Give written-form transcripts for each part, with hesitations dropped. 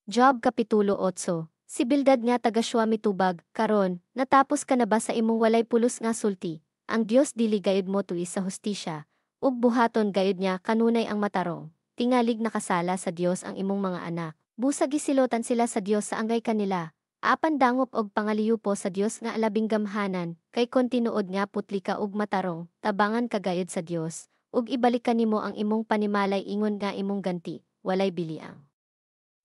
Job Kapitulo 8. Si Bildad nga taga Shua mitubag, karon, natapos ka na ba sa imong walay pulos nga sulti? Ang Dios dili gayud mo tuis sa hustisya, ug buhaton gayud niya kanunay ang matarong. Tingalig nakasala sa Dios ang imong mga anak. Busa gisilotan sila sa Dios sa anggay kanila. Apan dangop og pangaliyo po sa Dios nga alabing gamhanan, kay kon tinuod nga putli ka ug matarong, tabangan ka gayud sa Dios, ug ibalik kanimo ang imong panimalay ingon nga imong ganti, walay biliang.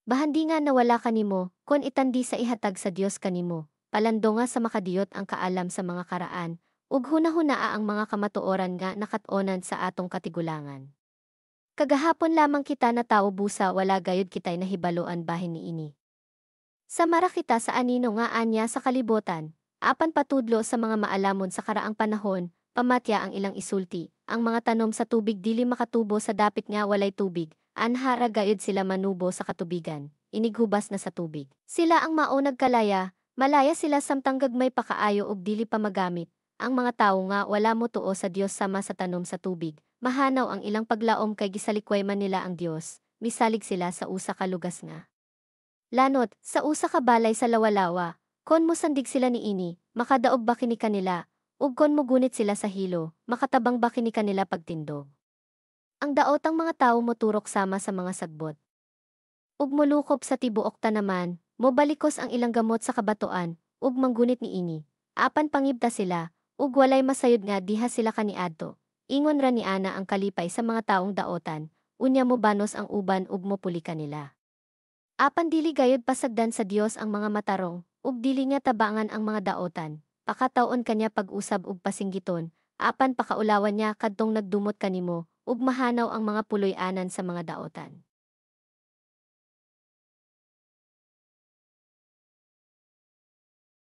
Bahandi nga nawala kanimo, kon itandi sa ihatag sa Dios kanimo, palando nga sa makadiyot ang kaalam sa mga karaan, ug hunahunaa ang mga kamatuoran nga nakatonan sa atong katigulangan. Kagahapon lamang kita na tao busa wala gayud kitay nahibaloan bahin niini. Samara kita sa anino nga anya sa kalibotan, apan patudlo sa mga maalamon sa karaang panahon, pamatya ang ilang isulti, ang mga tanom sa tubig dili makatubo sa dapit nga walay tubig, anhara gayud sila manubo sa katubigan, inighubas na sa tubig. Sila ang maunag kalaya, malaya sila samtang gagmay pakaayo ug dili pa magamit, ang mga tawo nga wala mo tuo sa Dios sama sa tanom sa tubig, mahanaw ang ilang paglaom kay gisalikway man nila ang Dios, misalig sila sa usa ka lugas nga. Lanot, sa usa ka balay sa lawalawa, kon mo sandig sila niini, makadaog ba kini kanila, ug kon mo gunit sila sa hilo, makatabang ba kini kanila pagtindog. Ang daotang mga tawo moturok sama sa mga sagbot. Ug molukop sa tibuok tanaman, mobalikos ang ilang gamot sa kabatoan, ug manggunit niini. Apan pangibta sila, ug walay masayod nga diha sila kaniadto. Ingon ra ni ana ang kalipay sa mga taong daotan, unya mo banos ang uban ug mopuli kanila. Apan dili gayud pasagdan sa Dios ang mga matarong, ug dili nga tabangan ang mga daotan. Pakataon kanya pag-usab ug pasinggiton, apan pakaulawan niya kadtong nagdumot kanimo, ug mahanaw ang mga puloy-anan sa mga daotan.